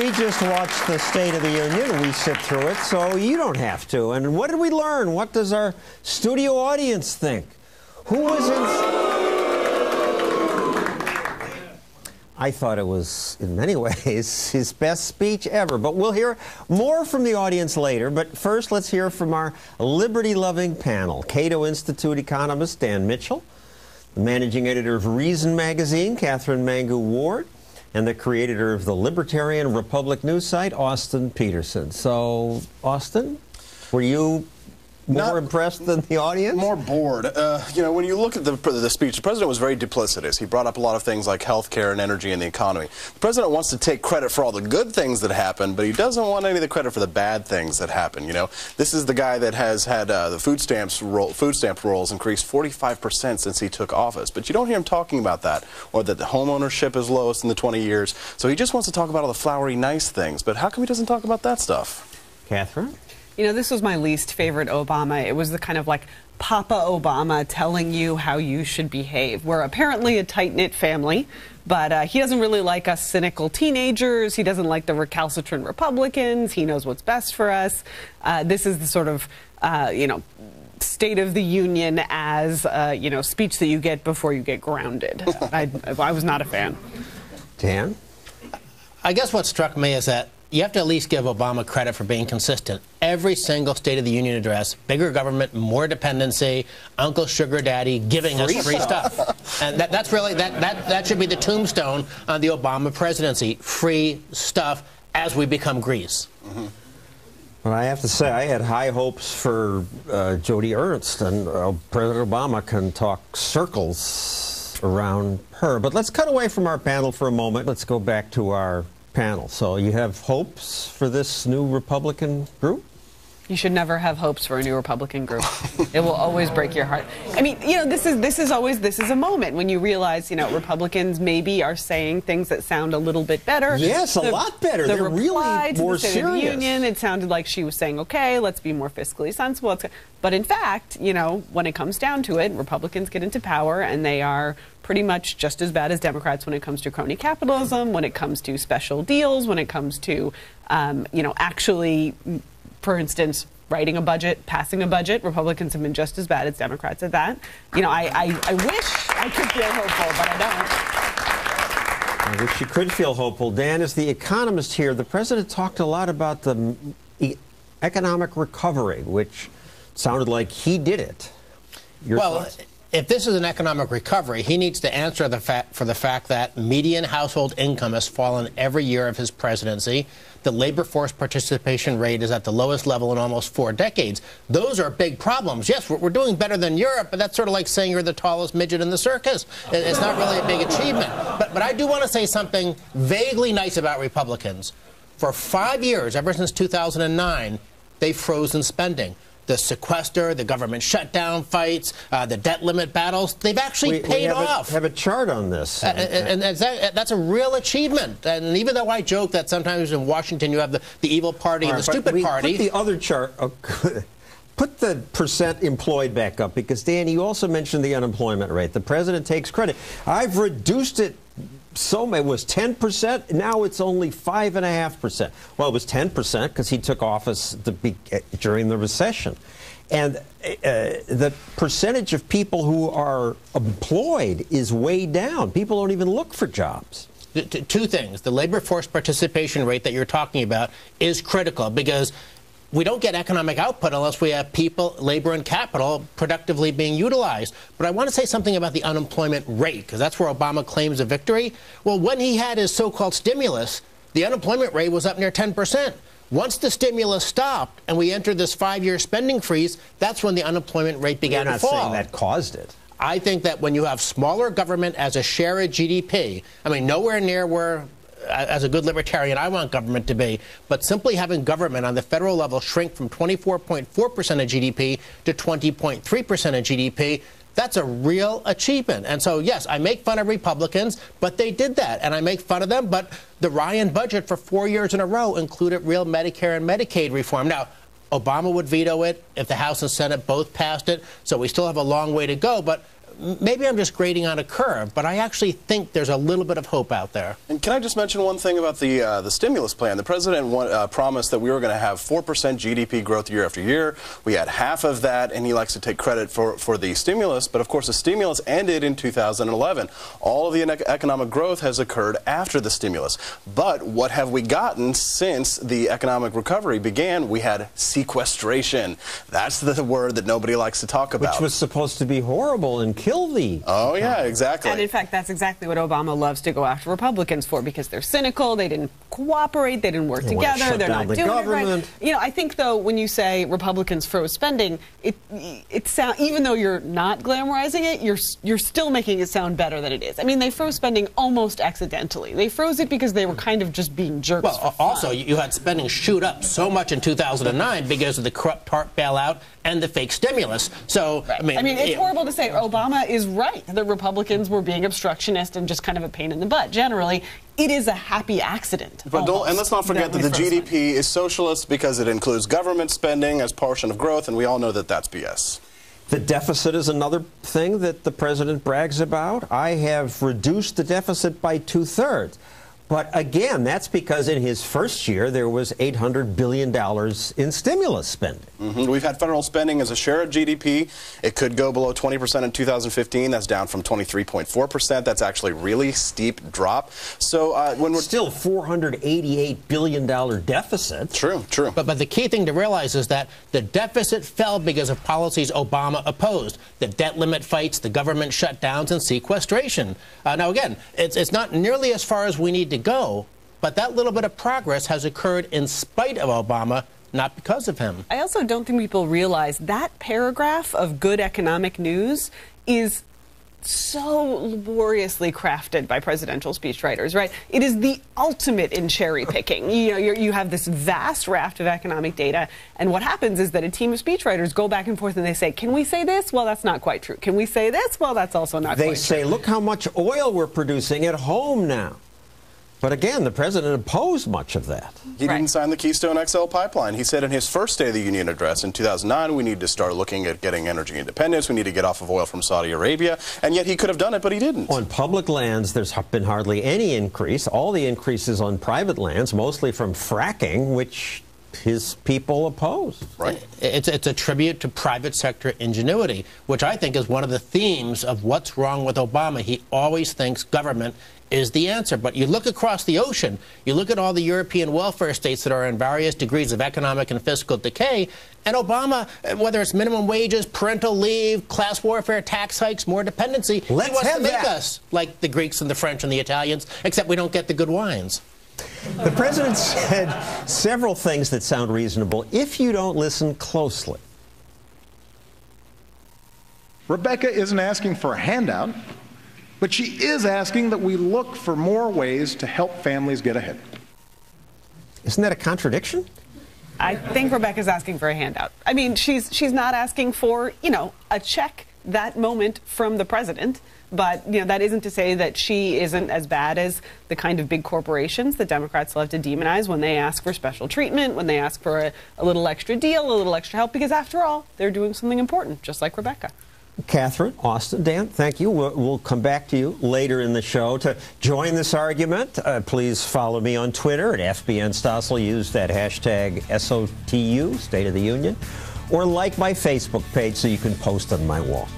we just watched the State of the Union. We sit through it, so you don't have to. And what did we learn? What does our studio audience think? Who was in... I thought it was, in many ways, his best speech ever. But we'll hear more from the audience later. But first, let's hear from our liberty-loving panel. Cato Institute economist Dan Mitchell, the managing editor of Reason magazine, Catherine Mangu Ward, and the creator of the Libertarian Republic news site, Austin Peterson. So, Austin, were you more impressed than the audience? More bored. You know, when you look at the speech, the president was very duplicitous. He brought up a lot of things like health care and energy and the economy. The president wants to take credit for all the good things that happened, but he doesn't want any of the credit for the bad things that happened. You know, this is the guy that has had the food stamp rolls increased 45% since he took office. But you don't hear him talking about that, or that the home ownership is lowest in the 20 years. So he just wants to talk about all the flowery, nice things. But how come he doesn't talk about that stuff? Catherine? You know, this was my least favorite Obama. It was the kind of like Papa Obama telling you how you should behave. We're apparently a tight-knit family, but he doesn't really like us cynical teenagers. He doesn't like the recalcitrant Republicans. He knows what's best for us. This is the sort of, you know, State of the Union as, you know, speech that you get before you get grounded. I was not a fan. Dan? I guess what struck me is that you have to at least give Obama credit for being consistent. Every single State of the Union address, bigger government, more dependency, Uncle Sugar Daddy giving us free stuff. And that's really, that should be the tombstone on the Obama presidency. Free stuff as we become Greece. Mm-hmm. Well, I have to say, I had high hopes for Jody Ernst, and President Obama can talk circles around her. But let's cut away from our panel for a moment. Let's go back to our panel. So you have hopes for this new Republican group? You should never have hopes for a new Republican group. It will always break your heart. I mean, you know, this is a moment when you realize, you know, Republicans maybe are saying things that sound a little bit better. Yes, a lot better. They're really more serious. Union, it sounded like she was saying, okay, let's be more fiscally sensible. But in fact, you know, when it comes down to it, Republicans get into power and they are pretty much just as bad as Democrats when it comes to crony capitalism, when it comes to special deals, when it comes to, you know, actually, for instance, writing a budget, passing a budget. Republicans have been just as bad as Democrats at that. You know, I wish I could feel hopeful, but I don't. I wish you could feel hopeful. Dan, as the economist here, the president talked a lot about the economic recovery, which sounded like he did it. Your thoughts? If this is an economic recovery, he needs to answer for the fact that median household income has fallen every year of his presidency. The labor force participation rate is at the lowest level in almost 4 decades. Those are big problems. Yes, we're doing better than Europe, but that's sort of like saying you're the tallest midget in the circus. It's not really a big achievement. But I do want to say something vaguely nice about Republicans. For 5 years, ever since 2009, they've frozen spending. The sequester, the government shutdown fights, the debt limit battles, they've actually paid off. We have a chart on this. And that's a real achievement. And even though I joke that sometimes in Washington you have the evil party and the stupid party. Put the other chart, put the percent employed back up, because, Dan, you also mentioned the unemployment rate. The president takes credit. I've reduced it. So it was 10%. Now it's only 5.5%. Well, it was 10% because he took office during the recession. And the percentage of people who are employed is way down. People don't even look for jobs. Two things. The labor force participation rate that you're talking about is critical because we don't get economic output unless we have people, labor, and capital productively being utilized. But I want to say something about the unemployment rate, because that's where Obama claims a victory. Well, when he had his so-called stimulus, the unemployment rate was up near 10%. Once the stimulus stopped and we entered this 5-year spending freeze, that's when the unemployment rate began to fall. You're not saying that caused it. I think that when you have smaller government as a share of GDP, I mean, nowhere near where, as a good libertarian, I want government to be, but simply having government on the federal level shrink from 24.4% of GDP to 20.3% of GDP, that's a real achievement. And so, yes, I make fun of Republicans, but they did that. And I make fun of them, but the Ryan budget for 4 years in a row included real Medicare and Medicaid reform. Now, Obama would veto it if the House and Senate both passed it, so we still have a long way to go. But maybe I'm just grading on a curve, but I actually think there's a little bit of hope out there. And can I just mention one thing about the stimulus plan? The president promised that we were going to have 4% GDP growth year after year. We had half of that, and he likes to take credit for the stimulus. But of course, the stimulus ended in 2011. All of the economic growth has occurred after the stimulus. But what have we gotten since the economic recovery began? We had sequestration. That's the word that nobody likes to talk about. Which was supposed to be horrible and kill the Oh, yeah, exactly. And in fact, that's exactly what Obama loves to go after Republicans for, because they're cynical, they didn't cooperate, they didn't work together, they're not doing it right. You know, I think, though, when you say Republicans froze spending, it sounds, even though you're not glamorizing it, you're still making it sound better than it is. I mean, they froze spending almost accidentally. They froze it because they were kind of just being jerks. Well, also, you had spending shoot up so much in 2009 because of the corrupt TARP bailout and the fake stimulus. So, I mean, it's horrible to say. Obama is right. The Republicans were being obstructionist and just kind of a pain in the butt. Generally, it is a happy accident. But and let's not forget that the GDP is socialist because it includes government spending as portion of growth, and we all know that that's BS. The deficit is another thing that the president brags about. I have reduced the deficit by 2/3. But again, that's because in his first year, there was $800 billion in stimulus spending. We've had federal spending as a share of GDP. It could go below 20% in 2015. That's down from 23.4%. That's actually a really steep drop. So when we're still $488 billion deficit. True. But the key thing to realize is that the deficit fell because of policies Obama opposed. The debt limit fights, the government shutdowns, and sequestration. Now, again, it's not nearly as far as we need to go, but that little bit of progress has occurred in spite of Obama, not because of him. I also don't think people realize that paragraph of good economic news is so laboriously crafted by presidential speechwriters, right? It is the ultimate in cherry picking. You know, you have this vast raft of economic data, and what happens is that a team of speechwriters go back and forth and they say, can we say this? Well, that's not quite true. Can we say this? Well, that's also not quite true. They say, look how much oil we're producing at home now. But again, the president opposed much of that. He didn't sign the Keystone XL pipeline. He said in his first State of the Union address in 2009, we need to start looking at getting energy independence. We need to get off of oil from Saudi Arabia. And yet he could have done it, but he didn't. On public lands, there's been hardly any increase. All the increases on private lands, mostly from fracking, which his people oppose. Right. It's a tribute to private sector ingenuity, which I think is one of the themes of what's wrong with Obama. He always thinks government is the answer. But you look across the ocean, you look at all the European welfare states that are in various degrees of economic and fiscal decay, and Obama, whether it's minimum wages, parental leave, class warfare, tax hikes, more dependency, he wants to make us like the Greeks and the French and the Italians, except we don't get the good wines. The president said several things that sound reasonable if you don't listen closely. Rebecca isn't asking for a handout, but she is asking that we look for more ways to help families get ahead. Isn't that a contradiction? I think Rebecca's asking for a handout. I mean, she's not asking for, you know, a check that moment from the president. But, you know, that isn't to say that she isn't as bad as the kind of big corporations that Democrats love to demonize when they ask for special treatment, when they ask for a little extra deal, a little extra help, because after all, they're doing something important, just like Rebecca. Catherine, Austin, Dan, thank you. We'll come back to you later in the show to join this argument. Please follow me on Twitter at FBN Stossel. Use that hashtag SOTU, State of the Union, or like my Facebook page so you can post on my wall.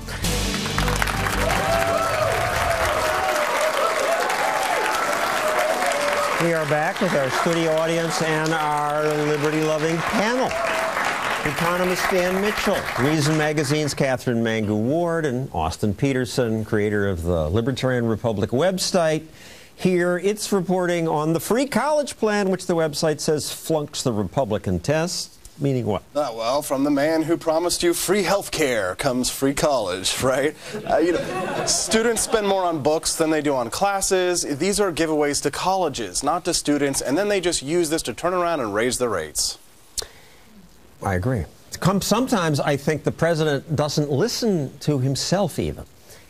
We are back with our studio audience and our liberty-loving panel. Economist Dan Mitchell, Reason Magazine's Catherine Mangu-Ward, and Austin Peterson, creator of the Libertarian Republic website. Here, it's reporting on the free college plan, which the website says flunks the Republican test. Meaning what? Well, from the man who promised you free health care comes free college, right? You know, students spend more on books than they do on classes. These are giveaways to colleges, not to students, and then they just use this to turn around and raise the rates. I agree. Sometimes I think the president doesn't listen to himself even.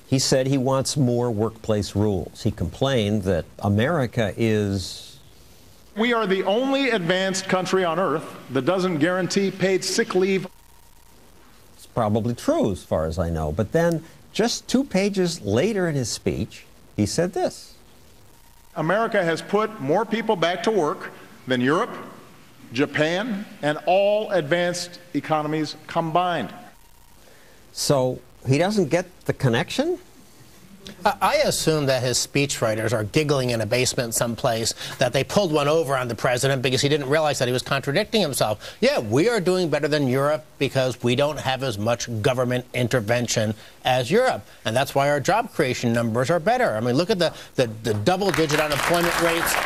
He said he wants more workplace rules. He complained that America is... We are the only advanced country on earth that doesn't guarantee paid sick leave. It's probably true as far as I know. But then just 2 pages later in his speech, he said this. America has put more people back to work than Europe, Japan, and all advanced economies combined. So he doesn't get the connection? I assume that his speechwriters are giggling in a basement someplace, that they pulled one over on the president because he didn't realize that he was contradicting himself. Yeah, we are doing better than Europe because we don't have as much government intervention as Europe. And that's why our job creation numbers are better. I mean, look at the double-digit unemployment rates.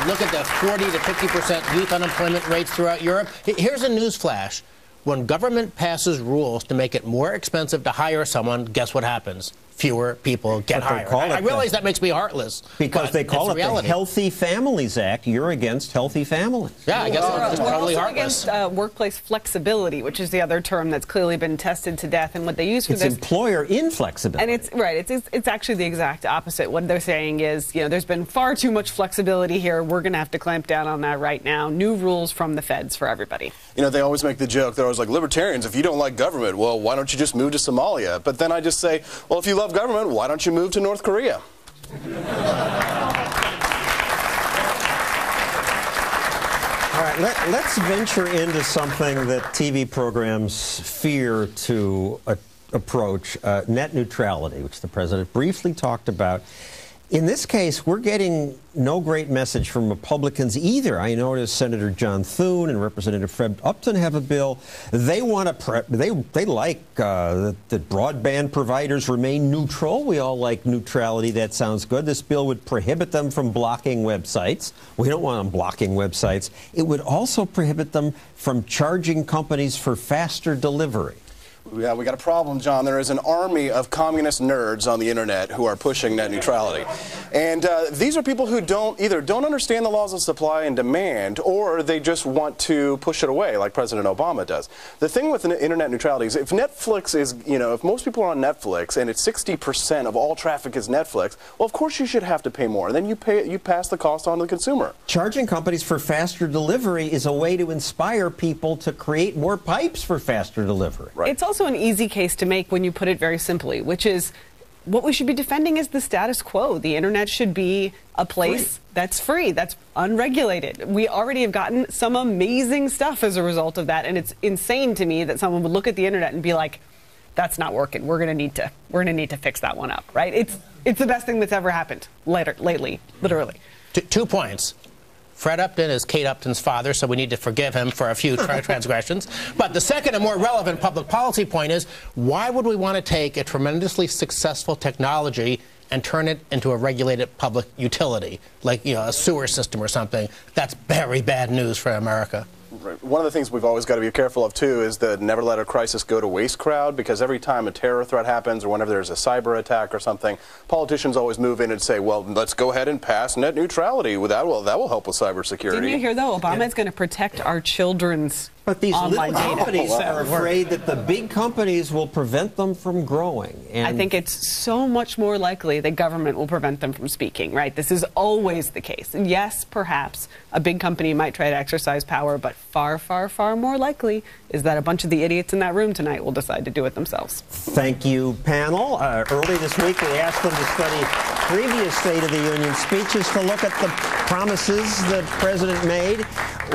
Look at the 40 to 50% youth unemployment rates throughout Europe. Here's a news flash. When government passes rules to make it more expensive to hire someone, guess what happens? Fewer people get hired. I realize that makes me heartless. Because they call it the Healthy Families Act. You're against healthy families. Yeah, I guess it's totally heartless. Against workplace flexibility, which is the other term that's clearly been tested to death. And what they use for this... It's employer inflexibility. And it's, right, it's actually the exact opposite. What they're saying is, you know, there's been far too much flexibility here. We're going to have to clamp down on that right now. New rules from the feds for everybody. You know, they always make the joke, they're always like, libertarians, if you don't like government, well, why don't you just move to Somalia? But then I just say, well, if you love government, why don't you move to North Korea? All right, let's venture into something that TV programs fear to approach, net neutrality, which the president briefly talked about. In this case, we're getting no great message from Republicans either. I noticed Senator John Thune and Representative Fred Upton have a bill. They want to they like that broadband providers remain neutral. We all like neutrality. That sounds good. This bill would prohibit them from blocking websites. We don't want them blocking websites. It would also prohibit them from charging companies for faster delivery. Yeah, we got a problem, John. There is an army of communist nerds on the internet who are pushing net neutrality. And these are people who either don't understand the laws of supply and demand, or they just want to push it away like President Obama does. The thing with internet neutrality is if Netflix is, you know, if most people are on Netflix and it's 60% of all traffic is Netflix, well, of course you should have to pay more. And then you pass the cost on to the consumer. Charging companies for faster delivery is a way to inspire people to create more pipes for faster delivery. Right. It's also an easy case to make when you put it very simply, which is what we should be defending is the status quo. The internet should be a place that's free, that's unregulated. We already have gotten some amazing stuff as a result of that, and it's insane to me that someone would look at the internet and be like, that's not working. We're going to need to fix that one up, right? It's the best thing that's ever happened lately, literally. 2 points. Fred Upton is Kate Upton's father, so we need to forgive him for a few transgressions. But the second and more relevant public policy point is, why would we want to take a tremendously successful technology and turn it into a regulated public utility, like, you know, a sewer system or something? That's very bad news for America. One of the things we've always got to be careful of, too, is the never let a crisis go to waste crowd, because every time a terror threat happens or whenever there's a cyber attack or something, politicians always move in and say, well, let's go ahead and pass net neutrality. That will help with cybersecurity. Didn't you hear, though? Obama's going to protect our children's But these online little data. companies are afraid that the big companies will prevent them from growing. And I think it's so much more likely that government will prevent them from speaking, right? This is always the case. And yes, perhaps a big company might try to exercise power, but far, far, far more likely is that a bunch of the idiots in that room tonight will decide to do it themselves. Thank you, panel. Early this week, we asked them to study previous State of the Union speeches to look at the promises the president made.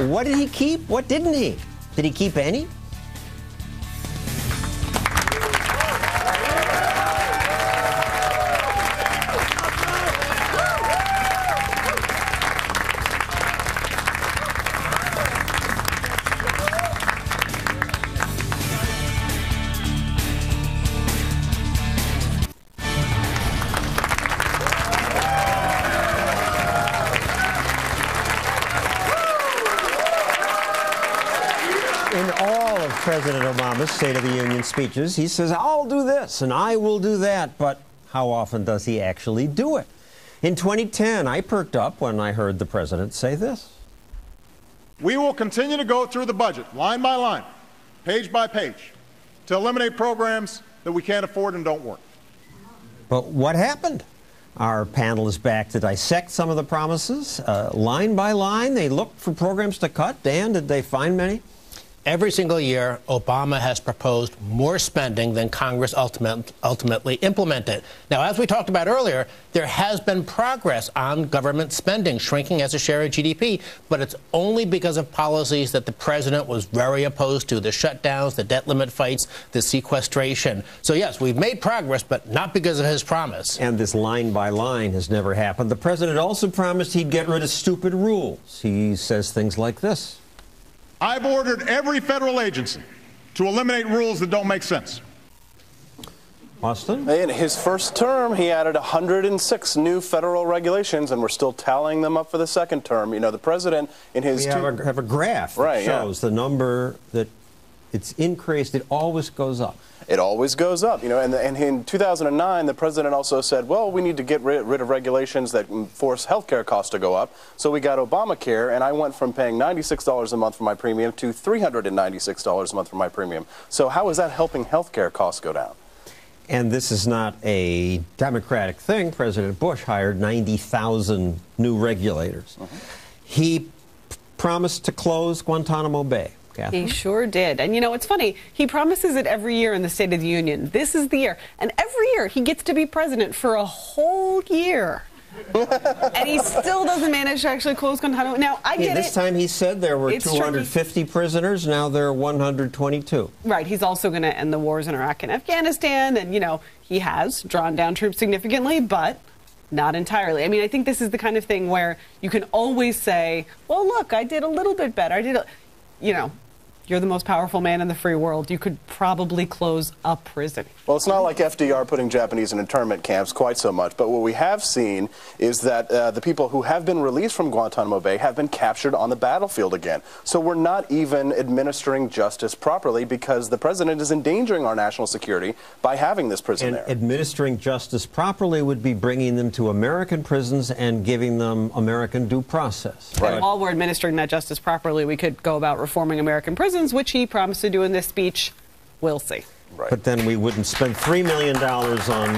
What did he keep? What didn't he? Did he keep any? President Obama's State of the Union speeches, he says, I'll do this and I will do that, but how often does he actually do it? In 2010, I perked up when I heard the president say this. We will continue to go through the budget, line by line, page by page, to eliminate programs that we can't afford and don't work. But what happened? Our panel is back to dissect some of the promises. Line by line, they looked for programs to cut. Dan, did they find many? every single year, Obama has proposed more spending than Congress ultimately implemented. Now, as we talked about earlier, there has been progress on government spending, shrinking as a share of GDP, but it's only because of policies that the president was very opposed to, the shutdowns, the debt limit fights, the sequestration. So, yes, we've made progress, but not because of his promise. And this line by line has never happened. The president also promised he'd get rid of stupid rules. He says things like this. I've ordered every federal agency to eliminate rules that don't make sense. Austin? In his first term, he added 106 new federal regulations, and we're still tallying them up for the second term. You know, the president in his... We have a graph that shows the number that it's increased. It always goes up. It always goes up, you know, and in 2009, the president also said, well, we need to get rid of regulations that force health care costs to go up. So we got Obamacare, and I went from paying $96 a month for my premium to $396 a month for my premium. So how is that helping health care costs go down? And this is not a Democratic thing. President Bush hired 90,000 new regulators. He promised to close Guantanamo Bay. Catherine? He sure did. And you know, it's funny. He promises it every year in the State of the Union. This is the year. And every year he gets to be president for a whole year. And he still doesn't manage to actually close Guantanamo. Now, I get this time he said there were 250 prisoners. Now there are 122. Right. He's also going to end the wars in Iraq and Afghanistan. And, you know, he has drawn down troops significantly, but not entirely. I mean, I think this is the kind of thing where you can always say, well, look, I did a little bit better. You know, you're the most powerful man in the free world. You could probably close a prison. Well, it's not like FDR putting Japanese in internment camps quite so much, but what we have seen is that the people who have been released from Guantanamo Bay have been captured on the battlefield again. So we're not even administering justice properly because the president is endangering our national security by having this prison there. Administering justice properly would be bringing them to American prisons and giving them American due process. Right. And while we're administering that justice properly, we could go about reforming American prisons, which he promised to do in this speech. We'll see. Right. But then we wouldn't spend $3 million on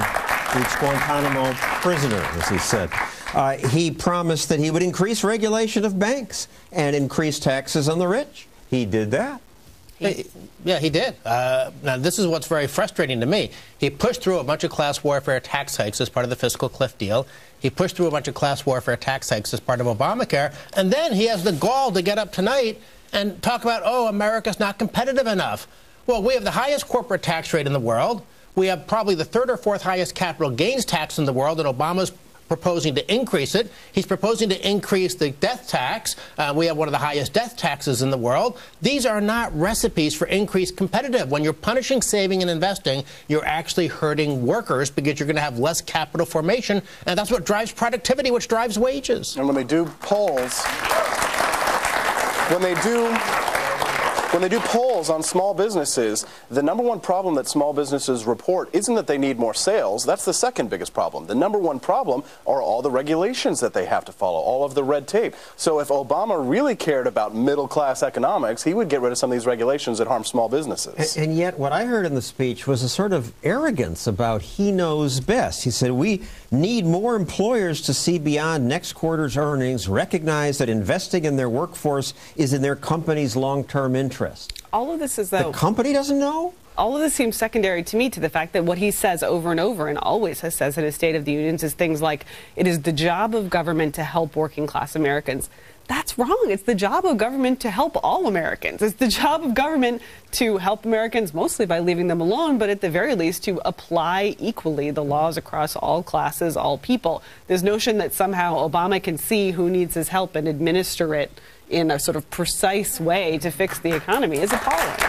each Guantanamo prisoner, as he said. He promised that he would increase regulation of banks and increase taxes on the rich. He did that. Yeah, he did. Now, this is what's very frustrating to me. He pushed through a bunch of class warfare tax hikes as part of the fiscal cliff deal. He pushed through a bunch of class warfare tax hikes as part of Obamacare. And then he has the gall to get up tonight and talk about, oh, America's not competitive enough. Well, we have the highest corporate tax rate in the world. We have probably the third or fourth highest capital gains tax in the world, and Obama's proposing to increase it. He's proposing to increase the death tax. We have one of the highest death taxes in the world. These are not recipes for increased competitive. When you're punishing saving and investing, you're actually hurting workers because you're going to have less capital formation, and that's what drives productivity, which drives wages. And when they do polls, when they do polls on small businesses, the number one problem that small businesses report isn't that they need more sales. That's the second biggest problem. The number one problem are all the regulations that they have to follow, all of the red tape. So if Obama really cared about middle-class economics, he would get rid of some of these regulations that harm small businesses. And yet what I heard in the speech was a sort of arrogance about he knows best. He said, we need more employers to see beyond next quarter's earnings, recognize that investing in their workforce is in their company's long-term interest. All of this is, though, the company doesn't know? All of this seems secondary to me to the fact that what he says over and over and always says in his State of the Union is things like, it is the job of government to help working class Americans. That's wrong. It's the job of government to help all Americans. It's the job of government to help Americans mostly by leaving them alone, but at the very least to apply equally the laws across all classes, all people. This notion that somehow Obama can see who needs his help and administer it in a sort of precise way to fix the economy is appalling.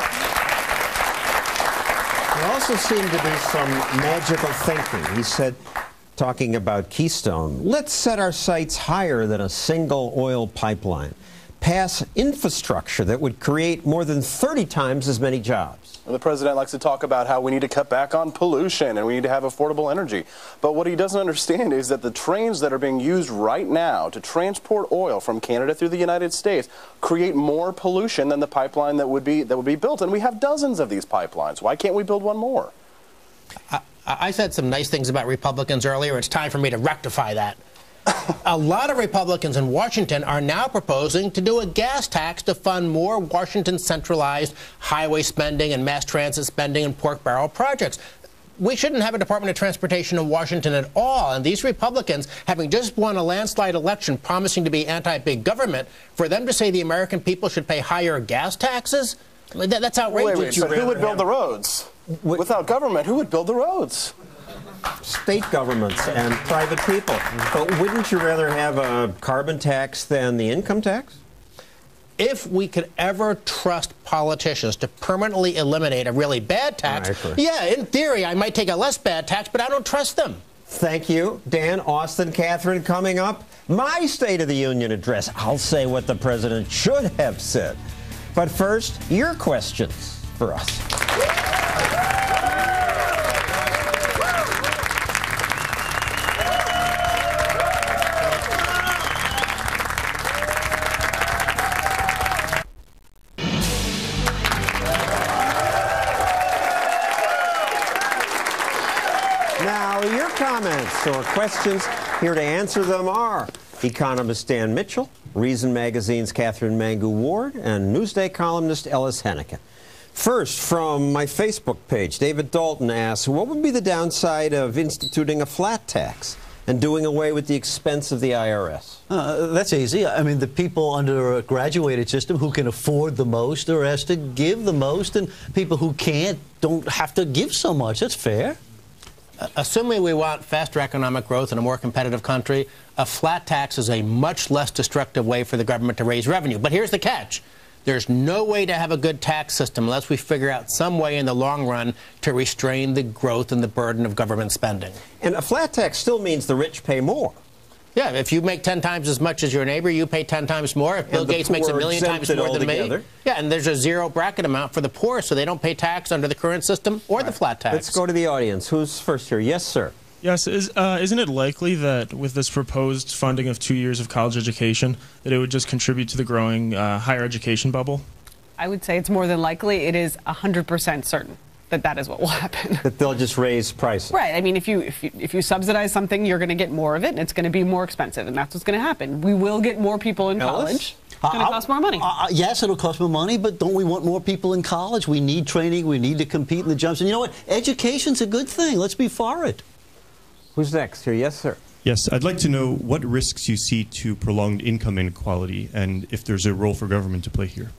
There also seemed to be some magical thinking. He said, talking about Keystone, let's set our sights higher than a single oil pipeline. Pass infrastructure that would create more than 30 times as many jobs. And the president likes to talk about how we need to cut back on pollution and we need to have affordable energy. But what he doesn't understand is that the trains that are being used right now to transport oil from Canada through the United States create more pollution than the pipeline that would be built. And we have dozens of these pipelines. Why can't we build one more? I said some nice things about Republicans earlier. It's time for me to rectify that. A lot of Republicans in Washington are now proposing to do a gas tax to fund more Washington centralized highway spending and mass transit spending and pork barrel projects. We shouldn't have a Department of Transportation in Washington at all. And these Republicans, having just won a landslide election promising to be anti-big government, for them to say the American people should pay higher gas taxes? I mean, that's outrageous. Wait, who would build the roads? Without government, who would build the roads? State governments and private people. But wouldn't you rather have a carbon tax than the income tax? If we could ever trust politicians to permanently eliminate a really bad tax, yeah, in theory, I might take a less bad tax, but I don't trust them. Thank you. Dan, Austin, Catherine, coming up, my State of the Union address. I'll say what the president should have said. But first, your questions for us. Now, your comments or questions, here to answer them are economist Dan Mitchell, Reason Magazine's Catherine Mangu-Ward, and Newsday columnist Ellis Henneken. First, from my Facebook page, David Dalton asks, what would be the downside of instituting a flat tax and doing away with the expense of the IRS? That's easy. I mean, the people under a graduated system who can afford the most are asked to give the most, and people who can't don't have to give so much. That's fair. Assuming we want faster economic growth in a more competitive country, a flat tax is a much less destructive way for the government to raise revenue. But here's the catch. There's no way to have a good tax system unless we figure out some way in the long run to restrain the growth and the burden of government spending. And a flat tax still means the rich pay more. Yeah, if you make 10 times as much as your neighbor, you pay 10 times more. If Bill Gates makes 1 million times more than me. Yeah, and there's a zero bracket amount for the poor, so they don't pay tax under the current system or the flat tax. Let's go to the audience. Who's first here? Yes, sir. Yes, isn't it likely that with this proposed funding of 2 years of college education, that it would just contribute to the growing higher education bubble? I would say it's more than likely. It is 100% certain that is what will happen. That they'll just raise prices. Right. I mean, if you subsidize something, you're going to get more of it, and it's going to be more expensive, and that's what's going to happen. We will get more people in college. It's going to cost more money. Yes, it'll cost more money, but don't we want more people in college? We need training. We need to compete in the jumps. And you know what? Education's a good thing. Let's be for it. Who's next here? Yes, sir. Yes, I'd like to know what risks you see to prolonged income inequality and if there's a role for government to play here.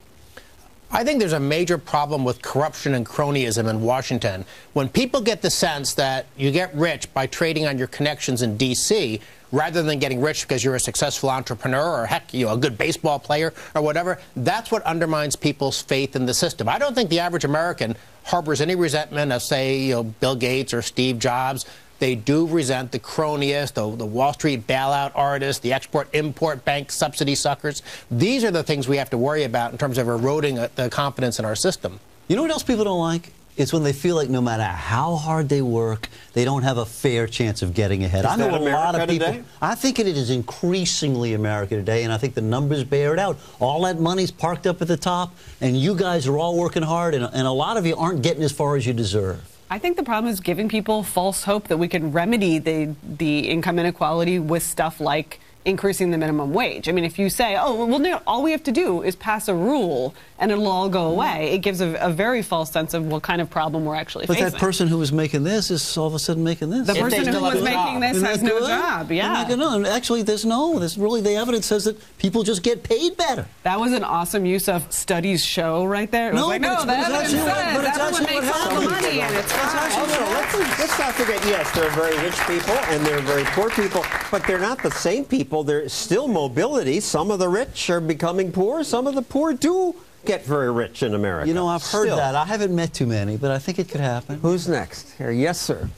I think there's a major problem with corruption and cronyism in Washington. When people get the sense that you get rich by trading on your connections in D.C., rather than getting rich because you're a successful entrepreneur or, heck, a good baseball player or whatever, that's what undermines people's faith in the system. I don't think the average American harbors any resentment of, say, Bill Gates or Steve Jobs. They do resent the cronyist, the Wall Street bailout artists, the export-import bank subsidy suckers. These are the things we have to worry about in terms of eroding the confidence in our system. You know what else people don't like? It's when they feel like no matter how hard they work, they don't have a fair chance of getting ahead. I know a lot of people. Today? I think it is increasingly America today, and I think the numbers bear it out. All that money's parked up at the top, and you guys are all working hard, and a lot of you aren't getting as far as you deserve. I think the problem is giving people false hope that we can remedy the income inequality with stuff like increasing the minimum wage. I mean, if you say, oh, well, no, all we have to do is pass a rule and it'll all go away, it gives a very false sense of what kind of problem we're actually facing. But that person who was making this is all of a sudden making this. The person who was making this has no job, yeah. No, actually, there's really, the evidence says that people just get paid better. That was an awesome use of studies show right there. It was like, no, the evidence says everyone makes all the money and it's fine. Let's not forget, yes, there are very rich people and there are very poor people, but they're not the same people. There's still mobility. Some of the rich are becoming poor. Some of the poor do get very rich in America. You know, I've heard that. I haven't met too many, but I think it could happen. Who's next? Here, yes, sir.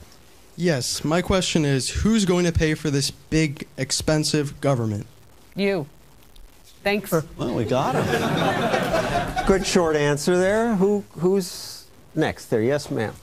Yes, my question is, who's going to pay for this big, expensive government? You. Thanks. Well, we got him. Good short answer there. Who's next there? Yes, ma'am.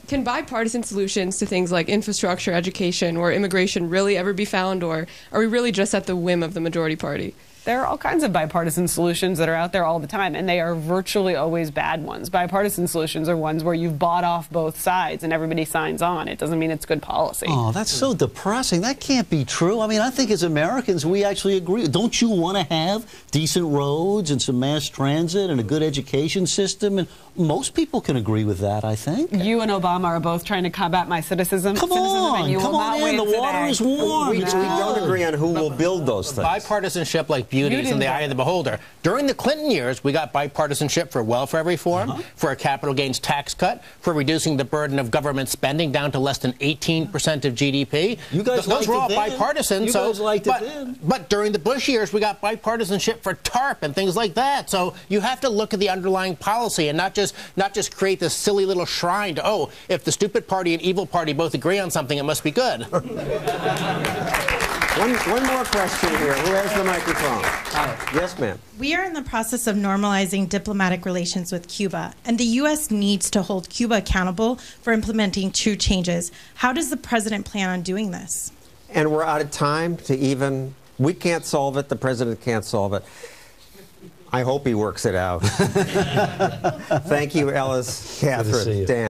Can bipartisan solutions to things like infrastructure, education, or immigration really ever be found, or are we really just at the whim of the majority party? There are all kinds of bipartisan solutions that are out there all the time, and they are virtually always bad ones. Bipartisan solutions are ones where you've bought off both sides and everybody signs on. It doesn't mean it's good policy. Oh, that's so depressing. That can't be true. I mean, I think as Americans, we actually agree. Don't you want to have decent roads and some mass transit and a good education system? And most people can agree with that, I think. You and Obama are both trying to combat my cynicism. Come on, and you come will on not in. win The water today. is warm. We It's don't good. agree on who will build those things. Bipartisanship like beauty is in the eye of the beholder. During the Clinton years, we got bipartisanship for welfare reform, for a capital gains tax cut, for reducing the burden of government spending down to less than 18% of GDP. You guys Those were all liked it then. bipartisan. You guys liked it then. But during the Bush years, we got bipartisanship for TARP and things like that. So you have to look at the underlying policy and not just create this silly little shrine to, oh, if the stupid party and evil party both agree on something, it must be good. One more question here. Who has the microphone? Yes, ma'am. We are in the process of normalizing diplomatic relations with Cuba, and the U.S. needs to hold Cuba accountable for implementing true changes. How does the president plan on doing this? And we're out of time to even... We can't solve it. The president can't solve it. I hope he works it out. Thank you, Ellis, Catherine, Dan.